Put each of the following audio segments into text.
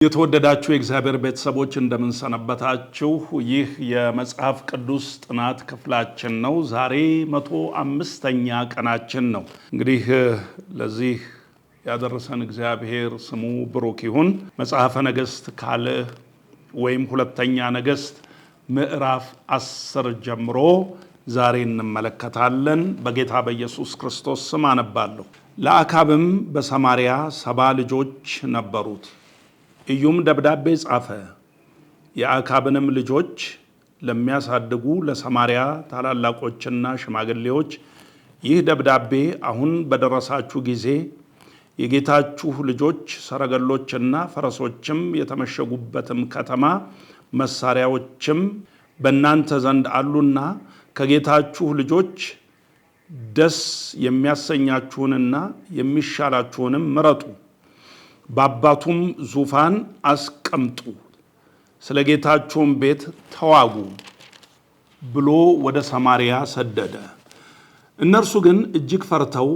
የተወደዳችሁ የእግዚአብሔር ቤተሰቦች እንደምን ሰነበታችሁ? ይህ የመጽሐፍ ቅዱስ ጥናት ክፍላችን ነው። ዛሬ 105ኛ ቀናችን ነው። እንግዲህ ለዚህ ያደረሰን እግዚአብሔር ስሙ ብሩክ ይሁን። መጽሐፈ ነገሥት ካልዕ ወይም ሁለተኛ ነገሥት ምዕራፍ 10 ጀምሮ ዛሬ እንመለከታለን። በጌታ በኢየሱስ ክርስቶስ ስም አነባለሁ። ለአካብም በሰማርያ 70 ልጆች ነበሩት። ኢዩም ደብዳቤ ጻፈ። የአካብንም ልጆች ለሚያሳድጉ ለሰማርያ ታላላቆችና ሽማግሌዎች ይህ ደብዳቤ አሁን በደረሳችሁ ጊዜ የጌታችሁ ልጆች ሰረገሎችና ፈረሶችም የተመሸጉበትም ከተማ መሳሪያዎችም በእናንተ ዘንድ አሉና ከጌታችሁ ልጆች ደስ የሚያሰኛችሁንና የሚሻላችሁንም ምረጡ፣ በአባቱም ዙፋን አስቀምጡ፣ ስለ ጌታችሁም ቤት ተዋጉ ብሎ ወደ ሰማርያ ሰደደ። እነርሱ ግን እጅግ ፈርተው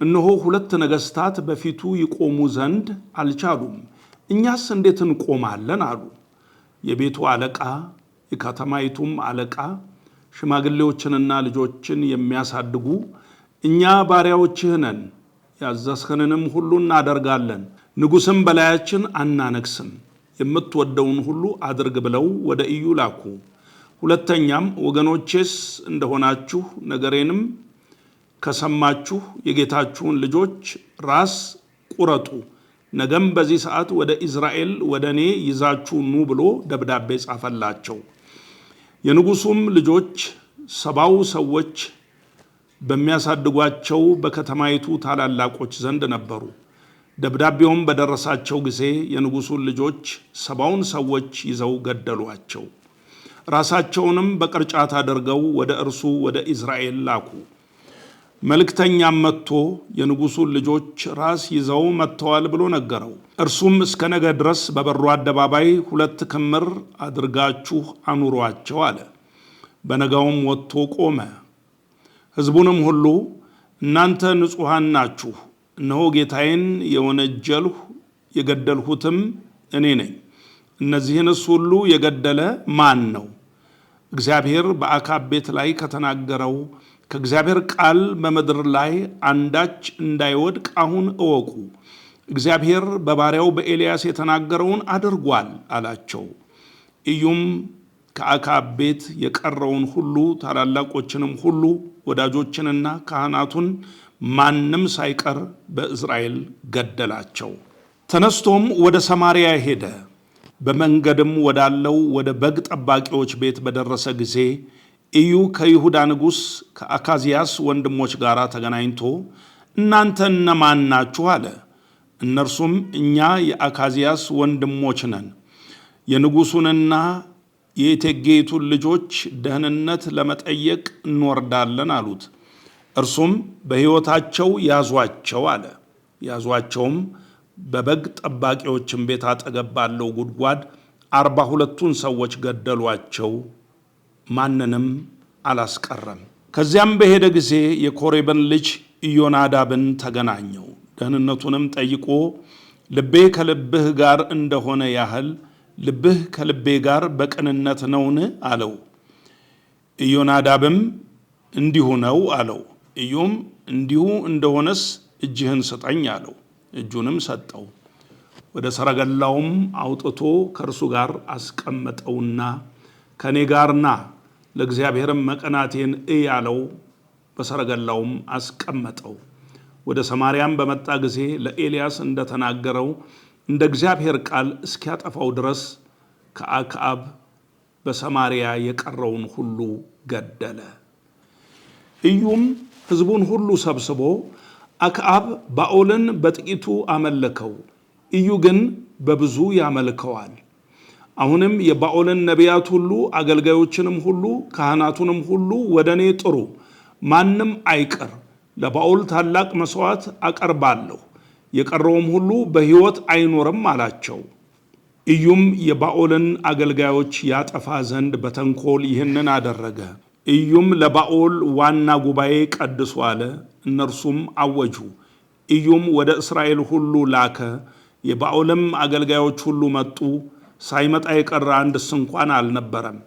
እነሆ 2 ነገሥታት በፊቱ ይቆሙ ዘንድ አልቻሉም፣ እኛስ እንዴት እንቆማለን አሉ። የቤቱ አለቃ የከተማይቱም አለቃ ሽማግሌዎችንና ልጆችን የሚያሳድጉ እኛ ባሪያዎችህ ነን፣ ያዘዝኸንንም ሁሉ እናደርጋለን፣ ንጉሥም በላያችን አናነግስም፣ የምትወደውን ሁሉ አድርግ ብለው ወደ ኢዩ ላኩ። ሁለተኛም ወገኖቼስ እንደሆናችሁ ነገሬንም ከሰማችሁ የጌታችሁን ልጆች ራስ ቁረጡ፣ ነገም በዚህ ሰዓት ወደ ኢዝራኤል ወደ እኔ ይዛችሁ ኑ ብሎ ደብዳቤ ጻፈላቸው። የንጉሡም ልጆች 70 ሰዎች በሚያሳድጓቸው በከተማይቱ ታላላቆች ዘንድ ነበሩ። ደብዳቤውም በደረሳቸው ጊዜ የንጉሡን ልጆች 70 ሰዎች ይዘው ገደሏቸው። ራሳቸውንም በቅርጫት አድርገው ወደ እርሱ ወደ ኢዝራኤል ላኩ። መልእክተኛም መጥቶ የንጉሡን ልጆች ራስ ይዘው መጥተዋል ብሎ ነገረው። እርሱም እስከ ነገ ድረስ በበሩ አደባባይ 2 ክምር አድርጋችሁ አኑሯቸው አለ። በነጋውም ወጥቶ ቆመ። ሕዝቡንም ሁሉ እናንተ ንጹሐን ናችሁ፣ እነሆ ጌታዬን የወነጀልሁ የገደልሁትም እኔ ነኝ። እነዚህንስ ሁሉ የገደለ ማን ነው? እግዚአብሔር በአካብ ቤት ላይ ከተናገረው ከእግዚአብሔር ቃል በምድር ላይ አንዳች እንዳይወድቅ አሁን እወቁ። እግዚአብሔር በባሪያው በኤልያስ የተናገረውን አድርጓል አላቸው። ኢዩም ከአካብ ቤት የቀረውን ሁሉ ታላላቆችንም ሁሉ ወዳጆችንና ካህናቱን ማንም ሳይቀር በእስራኤል ገደላቸው። ተነስቶም ወደ ሰማርያ ሄደ። በመንገድም ወዳለው ወደ በግ ጠባቂዎች ቤት በደረሰ ጊዜ ኢዩ ከይሁዳ ንጉሥ ከአካዝያስ ወንድሞች ጋር ተገናኝቶ እናንተ እነማን ናችሁ አለ። እነርሱም እኛ የአካዝያስ ወንድሞች ነን፣ የንጉሡንና የእቴጌይቱን ልጆች ደህንነት ለመጠየቅ እንወርዳለን አሉት። እርሱም በሕይወታቸው ያዟቸው አለ። ያዟቸውም በበግ ጠባቂዎችን ቤት አጠገብ ባለው ጉድጓድ 42ቱን ሰዎች ገደሏቸው፣ ማንንም አላስቀረም። ከዚያም በሄደ ጊዜ የኮሬብን ልጅ ኢዮናዳብን ተገናኘው። ደህንነቱንም ጠይቆ ልቤ ከልብህ ጋር እንደሆነ ያህል ልብህ ከልቤ ጋር በቅንነት ነውን አለው። ኢዮናዳብም እንዲሁ ነው አለው። ኢዩም እንዲሁ እንደሆነስ እጅህን ስጠኝ አለው። እጁንም ሰጠው። ወደ ሰረገላውም አውጥቶ ከእርሱ ጋር አስቀመጠውና ከኔ ጋር ና፣ ለእግዚአብሔርም መቀናቴን እይ አለው። በሰረገላውም አስቀመጠው። ወደ ሰማርያም በመጣ ጊዜ ለኤልያስ እንደተናገረው እንደ እግዚአብሔር ቃል እስኪያጠፋው ድረስ ከአክዓብ በሰማርያ የቀረውን ሁሉ ገደለ። ኢዩም ሕዝቡን ሁሉ ሰብስቦ አክዓብ ባኦልን በጥቂቱ አመለከው፣ ኢዩ ግን በብዙ ያመልከዋል። አሁንም የባኦልን ነቢያት ሁሉ አገልጋዮችንም ሁሉ ካህናቱንም ሁሉ ወደ እኔ ጥሩ፣ ማንም አይቀር፣ ለባኦል ታላቅ መሥዋዕት አቀርባለሁ፣ የቀረውም ሁሉ በሕይወት አይኖርም አላቸው። ኢዩም የባኦልን አገልጋዮች ያጠፋ ዘንድ በተንኮል ይህንን አደረገ። ኢዩም ለባኦል ዋና ጉባኤ ቀድሱ አለ። እነርሱም አወጁ። ኢዩም ወደ እስራኤል ሁሉ ላከ። የባኦልም አገልጋዮች ሁሉ መጡ። ሳይመጣ የቀረ አንድስ እንኳን አልነበረም።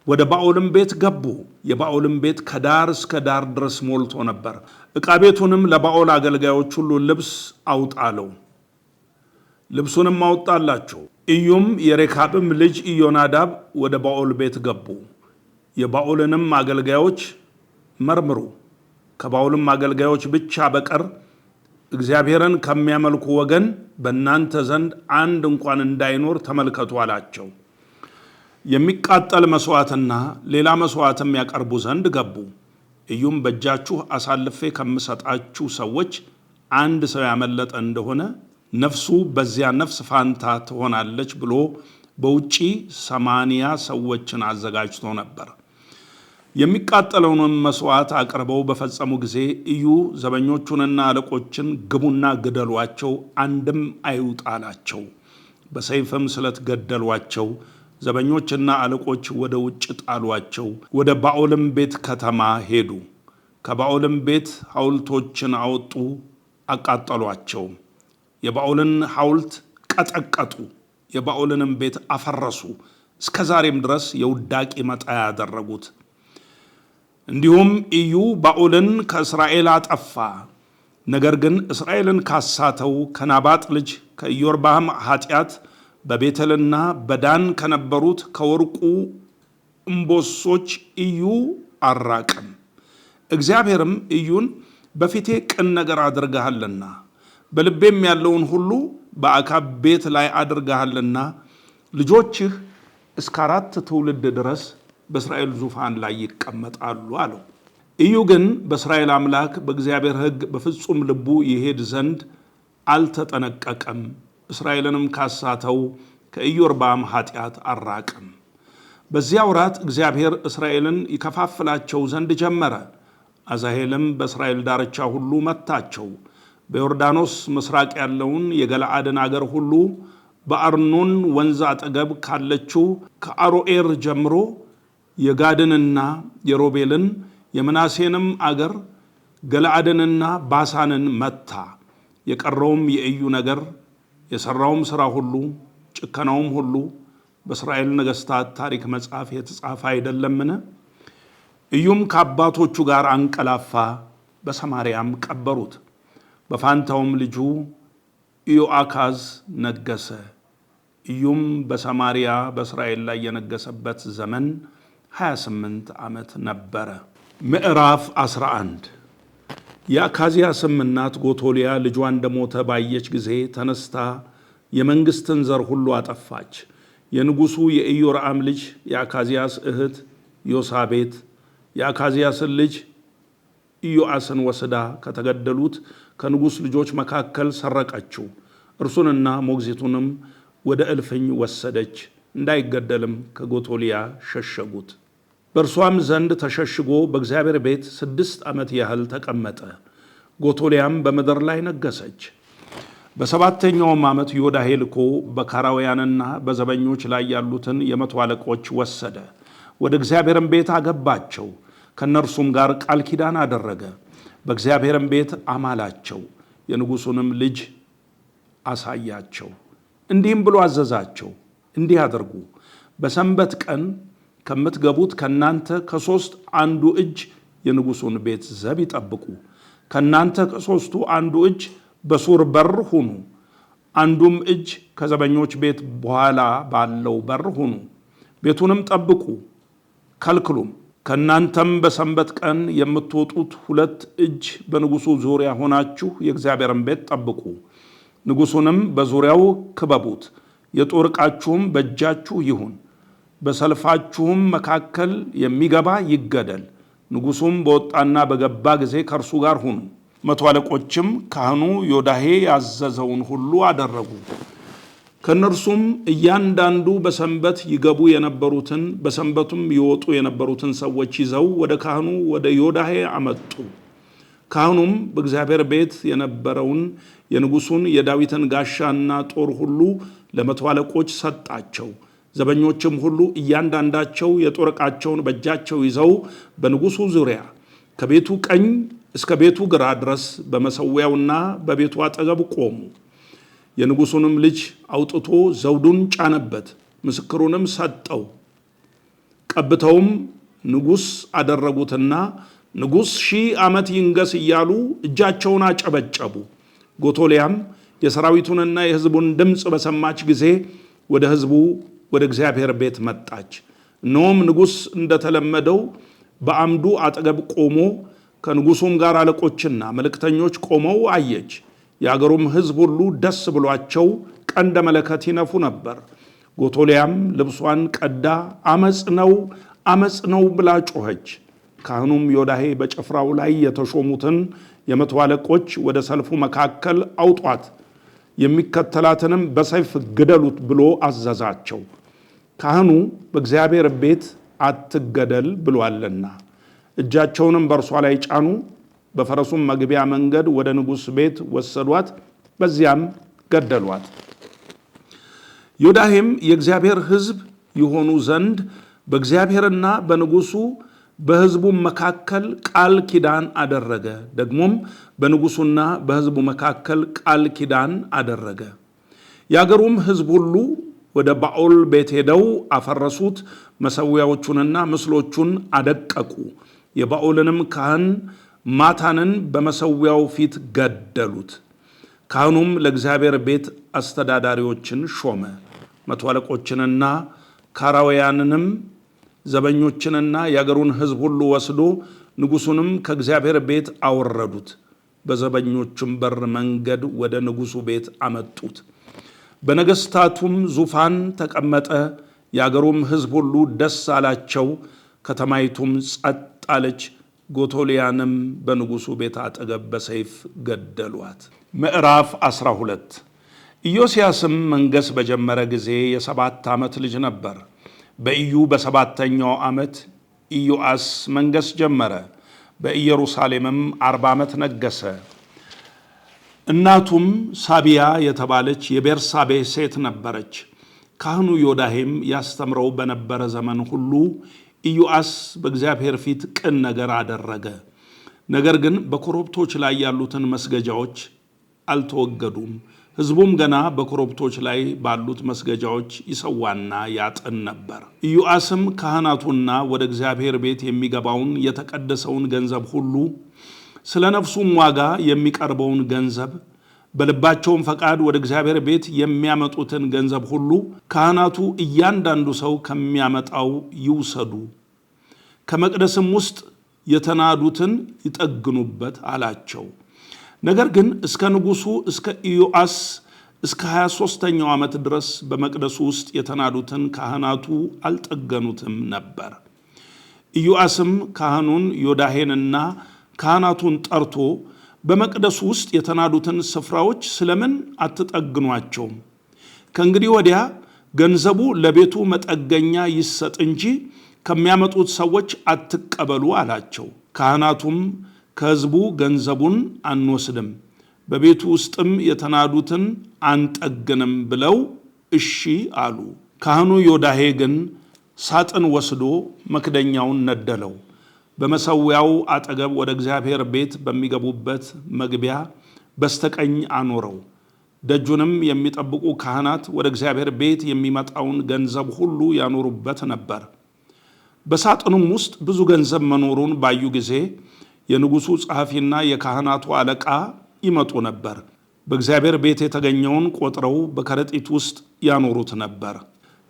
ወደ ባኦልም ቤት ገቡ። የባኦልም ቤት ከዳር እስከ ዳር ድረስ ሞልቶ ነበር። ዕቃ ቤቱንም ለባኦል አገልጋዮች ሁሉ ልብስ አውጣለው። ልብሱንም አወጣላቸው። ኢዩም የሬካብም ልጅ ኢዮናዳብ ወደ ባኦል ቤት ገቡ። የባኦልንም አገልጋዮች መርምሩ፣ ከባኦልም አገልጋዮች ብቻ በቀር እግዚአብሔርን ከሚያመልኩ ወገን በእናንተ ዘንድ አንድ እንኳን እንዳይኖር ተመልከቱ አላቸው። የሚቃጠል መስዋዕትና ሌላ መስዋዕትም ያቀርቡ ዘንድ ገቡ። ኢዩም በእጃችሁ አሳልፌ ከምሰጣችሁ ሰዎች አንድ ሰው ያመለጠ እንደሆነ ነፍሱ በዚያ ነፍስ ፋንታ ትሆናለች ብሎ በውጪ 80 ሰዎችን አዘጋጅቶ ነበር። የሚቃጠለውንም መስዋዕት አቅርበው በፈጸሙ ጊዜ ኢዩ ዘበኞቹንና አለቆችን ግቡና ግደሏቸው፣ አንድም አይውጣ አላቸው። በሰይፍም ስለት ገደሏቸው። ዘበኞችና አለቆች ወደ ውጭ ጣሏቸው። ወደ ባኦልም ቤት ከተማ ሄዱ። ከባኦልም ቤት ሐውልቶችን አወጡ፣ አቃጠሏቸው። የባኦልን ሐውልት ቀጠቀጡ፣ የባኦልንም ቤት አፈረሱ። እስከ ዛሬም ድረስ የውዳቂ መጣያ ያደረጉት። እንዲሁም ኢዩ ባኦልን ከእስራኤል አጠፋ። ነገር ግን እስራኤልን ካሳተው ከናባጥ ልጅ ከኢዮርብዓም ኃጢአት በቤተልና በዳን ከነበሩት ከወርቁ እምቦሶች ኢዩ አራቅም። እግዚአብሔርም ኢዩን በፊቴ ቅን ነገር አድርገሃልና በልቤም ያለውን ሁሉ በአካብ ቤት ላይ አድርገሃልና ልጆችህ እስከ 4 ትውልድ ድረስ በእስራኤል ዙፋን ላይ ይቀመጣሉ አለው። ኢዩ ግን በእስራኤል አምላክ በእግዚአብሔር ሕግ በፍጹም ልቡ ይሄድ ዘንድ አልተጠነቀቀም። እስራኤልንም ካሳተው ከኢዮርብዓም ኃጢአት አራቅም። በዚያ ወራት እግዚአብሔር እስራኤልን ይከፋፍላቸው ዘንድ ጀመረ። አዛሄልም በእስራኤል ዳርቻ ሁሉ መታቸው። በዮርዳኖስ ምስራቅ ያለውን የገለዓድን አገር ሁሉ በአርኖን ወንዝ አጠገብ ካለችው ከአሮኤር ጀምሮ የጋድንና የሮቤልን የምናሴንም አገር ገለዓድንና ባሳንን መታ። የቀረውም የኢዩ ነገር የሰራውም ሥራ ሁሉ ጭከናውም ሁሉ በእስራኤል ነገሥታት ታሪክ መጽሐፍ የተጻፈ አይደለምን? ኢዩም ከአባቶቹ ጋር አንቀላፋ፣ በሰማርያም ቀበሩት። በፋንታውም ልጁ ኢዮአካዝ ነገሰ። ኢዩም በሰማርያ በእስራኤል ላይ የነገሰበት ዘመን 28 ዓመት ነበረ። ምዕራፍ 11 የአካዝያስም እናት ጎቶሊያ ልጇ እንደሞተ ባየች ጊዜ ተነስታ የመንግሥትን ዘር ሁሉ አጠፋች። የንጉሡ የኢዮራም ልጅ የአካዝያስ እህት ዮሳቤት የአካዝያስን ልጅ ኢዮአስን ወስዳ ከተገደሉት ከንጉሥ ልጆች መካከል ሰረቀችው። እርሱንና ሞግዚቱንም ወደ እልፍኝ ወሰደች። እንዳይገደልም ከጎቶሊያ ሸሸጉት። በእርሷም ዘንድ ተሸሽጎ በእግዚአብሔር ቤት 6 ዓመት ያህል ተቀመጠ። ጎቶሊያም በምድር ላይ ነገሰች። በ7ኛውም ዓመት ዮዳሄ ልኮ በካራውያንና በዘበኞች ላይ ያሉትን የ100 አለቆች ወሰደ። ወደ እግዚአብሔርም ቤት አገባቸው። ከእነርሱም ጋር ቃል ኪዳን አደረገ። በእግዚአብሔርም ቤት አማላቸው። የንጉሡንም ልጅ አሳያቸው። እንዲህም ብሎ አዘዛቸው፣ እንዲህ አድርጉ፣ በሰንበት ቀን ከምትገቡት ከናንተ ከ3 አንዱ እጅ የንጉሡን ቤት ዘብ ይጠብቁ። ከናንተ ከ3ቱ አንዱ እጅ በሱር በር ሁኑ፣ አንዱም እጅ ከዘበኞች ቤት በኋላ ባለው በር ሁኑ። ቤቱንም ጠብቁ ከልክሉም። ከናንተም በሰንበት ቀን የምትወጡት 2 እጅ በንጉሡ ዙሪያ ሆናችሁ የእግዚአብሔርን ቤት ጠብቁ። ንጉሡንም በዙሪያው ክበቡት። የጦር ዕቃችሁም በእጃችሁ ይሁን። በሰልፋችሁም መካከል የሚገባ ይገደል። ንጉሡም በወጣና በገባ ጊዜ ከእርሱ ጋር ሁኑ። 100 አለቆችም ካህኑ ዮዳሄ ያዘዘውን ሁሉ አደረጉ። ከእነርሱም እያንዳንዱ በሰንበት ይገቡ የነበሩትን በሰንበቱም ይወጡ የነበሩትን ሰዎች ይዘው ወደ ካህኑ ወደ ዮዳሄ አመጡ። ካህኑም በእግዚአብሔር ቤት የነበረውን የንጉሡን የዳዊትን ጋሻና ጦር ሁሉ ለ100 አለቆች ሰጣቸው። ዘበኞችም ሁሉ እያንዳንዳቸው የጦር ዕቃቸውን በእጃቸው ይዘው በንጉሡ ዙሪያ ከቤቱ ቀኝ እስከ ቤቱ ግራ ድረስ በመሠዊያውና በቤቱ አጠገብ ቆሙ። የንጉሱንም ልጅ አውጥቶ ዘውዱን ጫነበት፣ ምስክሩንም ሰጠው። ቀብተውም ንጉስ አደረጉትና ንጉስ 1000 ዓመት ይንገስ እያሉ እጃቸውን አጨበጨቡ። ጎቶሊያም የሰራዊቱንና የሕዝቡን ድምፅ በሰማች ጊዜ ወደ ሕዝቡ ወደ እግዚአብሔር ቤት መጣች። እነሆም ንጉስ እንደተለመደው በአምዱ አጠገብ ቆሞ ከንጉሱም ጋር አለቆችና መልእክተኞች ቆመው አየች። የአገሩም ሕዝብ ሁሉ ደስ ብሏቸው ቀንደ መለከት ይነፉ ነበር። ጎቶሊያም ልብሷን ቀዳ አመጽ ነው ብላ ጮኸች። ካህኑም ዮዳሄ በጭፍራው ላይ የተሾሙትን የመቶ አለቆች ወደ ሰልፉ መካከል አውጧት፣ የሚከተላትንም በሰይፍ ግደሉት ብሎ አዘዛቸው። ካህኑ በእግዚአብሔር ቤት አትገደል ብሏልና። እጃቸውንም በእርሷ ላይ ጫኑ። በፈረሱም መግቢያ መንገድ ወደ ንጉሥ ቤት ወሰዷት፣ በዚያም ገደሏት። ዮዳሄም የእግዚአብሔር ሕዝብ ይሆኑ ዘንድ በእግዚአብሔርና በንጉሱ በሕዝቡም መካከል ቃል ኪዳን አደረገ። ደግሞም በንጉሱና በሕዝቡ መካከል ቃል ኪዳን አደረገ። የአገሩም ሕዝብ ሁሉ ወደ ባኦል ቤት ሄደው አፈረሱት፣ መሠዊያዎቹንና ምስሎቹን አደቀቁ። የባኦልንም ካህን ማታንን በመሠዊያው ፊት ገደሉት። ካህኑም ለእግዚአብሔር ቤት አስተዳዳሪዎችን ሾመ። መቶ አለቆችንና ካራውያንንም ዘበኞችንና የአገሩን ሕዝብ ሁሉ ወስዶ ንጉሱንም ከእግዚአብሔር ቤት አወረዱት። በዘበኞቹም በር መንገድ ወደ ንጉሱ ቤት አመጡት። በነገሥታቱም ዙፋን ተቀመጠ። የአገሩም ሕዝብ ሁሉ ደስ አላቸው። ከተማይቱም ጸጥ አለች። ጎቶሊያንም በንጉሱ ቤት አጠገብ በሰይፍ ገደሏት። ምዕራፍ 12 ኢዮስያስም መንገስ በጀመረ ጊዜ የ7 ዓመት ልጅ ነበር። በኢዩ በ7ኛው ዓመት ኢዮአስ መንገስ ጀመረ። በኢየሩሳሌምም 40 ዓመት ነገሰ። እናቱም ሳቢያ የተባለች የቤርሳቤ ሴት ነበረች። ካህኑ ዮዳሄም ያስተምረው በነበረ ዘመን ሁሉ ኢዮአስ በእግዚአብሔር ፊት ቅን ነገር አደረገ። ነገር ግን በኮረብቶች ላይ ያሉትን መስገጃዎች አልተወገዱም። ሕዝቡም ገና በኮረብቶች ላይ ባሉት መስገጃዎች ይሰዋና ያጥን ነበር። ኢዮአስም ካህናቱና ወደ እግዚአብሔር ቤት የሚገባውን የተቀደሰውን ገንዘብ ሁሉ፣ ስለ ነፍሱም ዋጋ የሚቀርበውን ገንዘብ፣ በልባቸውም ፈቃድ ወደ እግዚአብሔር ቤት የሚያመጡትን ገንዘብ ሁሉ ካህናቱ እያንዳንዱ ሰው ከሚያመጣው ይውሰዱ፣ ከመቅደስም ውስጥ የተናዱትን ይጠግኑበት አላቸው። ነገር ግን እስከ ንጉሱ እስከ ኢዮአስ እስከ 23ኛው ዓመት ድረስ በመቅደሱ ውስጥ የተናዱትን ካህናቱ አልጠገኑትም ነበር። ኢዮአስም ካህኑን ዮዳሄንና ካህናቱን ጠርቶ በመቅደሱ ውስጥ የተናዱትን ስፍራዎች ስለምን አትጠግኗቸውም? ከእንግዲህ ወዲያ ገንዘቡ ለቤቱ መጠገኛ ይሰጥ እንጂ ከሚያመጡት ሰዎች አትቀበሉ አላቸው። ካህናቱም ከሕዝቡ ገንዘቡን አንወስድም፣ በቤቱ ውስጥም የተናዱትን አንጠግንም ብለው እሺ አሉ። ካህኑ ዮዳሄ ግን ሳጥን ወስዶ መክደኛውን ነደለው፣ በመሠዊያው አጠገብ ወደ እግዚአብሔር ቤት በሚገቡበት መግቢያ በስተቀኝ አኖረው። ደጁንም የሚጠብቁ ካህናት ወደ እግዚአብሔር ቤት የሚመጣውን ገንዘብ ሁሉ ያኖሩበት ነበር። በሳጥኑም ውስጥ ብዙ ገንዘብ መኖሩን ባዩ ጊዜ የንጉሱ ጸሐፊና የካህናቱ አለቃ ይመጡ ነበር። በእግዚአብሔር ቤት የተገኘውን ቆጥረው በከረጢት ውስጥ ያኖሩት ነበር።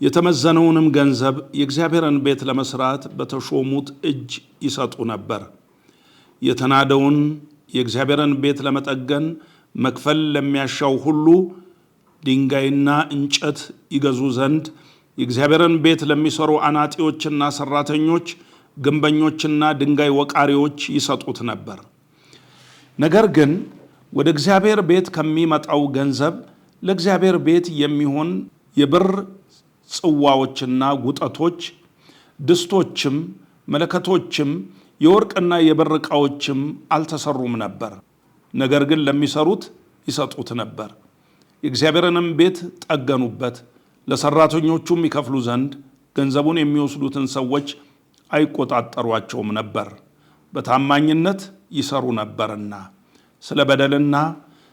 የተመዘነውንም ገንዘብ የእግዚአብሔርን ቤት ለመስራት በተሾሙት እጅ ይሰጡ ነበር። የተናደውን የእግዚአብሔርን ቤት ለመጠገን መክፈል ለሚያሻው ሁሉ ድንጋይና እንጨት ይገዙ ዘንድ የእግዚአብሔርን ቤት ለሚሰሩ አናጢዎችና ሰራተኞች፣ ግንበኞችና ድንጋይ ወቃሪዎች ይሰጡት ነበር። ነገር ግን ወደ እግዚአብሔር ቤት ከሚመጣው ገንዘብ ለእግዚአብሔር ቤት የሚሆን የብር ጽዋዎችና ጉጠቶች፣ ድስቶችም፣ መለከቶችም፣ የወርቅና የብር ዕቃዎችም አልተሰሩም ነበር። ነገር ግን ለሚሰሩት ይሰጡት ነበር። የእግዚአብሔርንም ቤት ጠገኑበት። ለሰራተኞቹም ይከፍሉ ዘንድ ገንዘቡን የሚወስዱትን ሰዎች አይቆጣጠሯቸውም ነበር፣ በታማኝነት ይሰሩ ነበርና። ስለ በደልና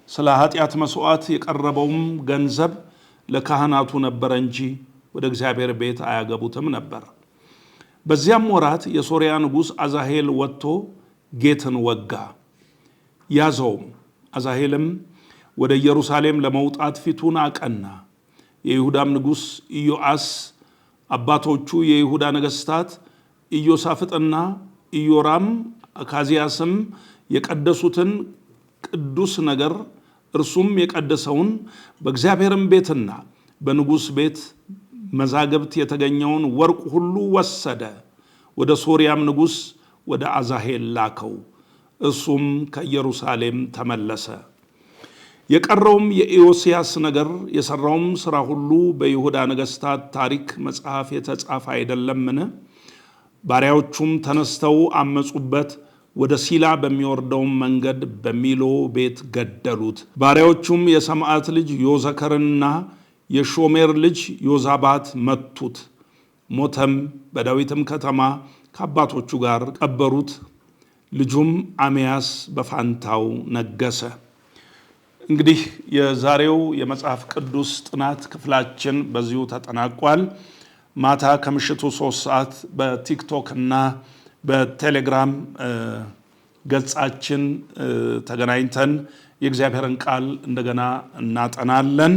ስለ ኃጢአት መስዋዕት የቀረበውም ገንዘብ ለካህናቱ ነበር እንጂ ወደ እግዚአብሔር ቤት አያገቡትም ነበር። በዚያም ወራት የሶርያ ንጉሥ አዛሄል ወጥቶ ጌትን ወጋ፣ ያዘውም። አዛሄልም ወደ ኢየሩሳሌም ለመውጣት ፊቱን አቀና። የይሁዳም ንጉሥ ኢዮአስ አባቶቹ የይሁዳ ነገሥታት ኢዮሳፍጥና ኢዮራም አካዚያስም የቀደሱትን ቅዱስ ነገር እርሱም የቀደሰውን በእግዚአብሔርም ቤትና በንጉሥ ቤት መዛግብት የተገኘውን ወርቅ ሁሉ ወሰደ። ወደ ሶርያም ንጉሥ ወደ አዛሄል ላከው። እርሱም ከኢየሩሳሌም ተመለሰ። የቀረውም የኢዮስያስ ነገር የሰራውም ሥራ ሁሉ በይሁዳ ነገሥታት ታሪክ መጽሐፍ የተጻፈ አይደለምን? ባሪያዎቹም ተነስተው አመጹበት፣ ወደ ሲላ በሚወርደው መንገድ በሚሎ ቤት ገደሉት። ባሪያዎቹም የሰምዓት ልጅ ዮዘከርና የሾሜር ልጅ ዮዛባት መቱት፣ ሞተም። በዳዊትም ከተማ ከአባቶቹ ጋር ቀበሩት። ልጁም አሜያስ በፋንታው ነገሰ። እንግዲህ የዛሬው የመጽሐፍ ቅዱስ ጥናት ክፍላችን በዚሁ ተጠናቋል። ማታ ከምሽቱ 3 ሰዓት በቲክቶክ እና በቴሌግራም ገጻችን ተገናኝተን የእግዚአብሔርን ቃል እንደገና እናጠናለን።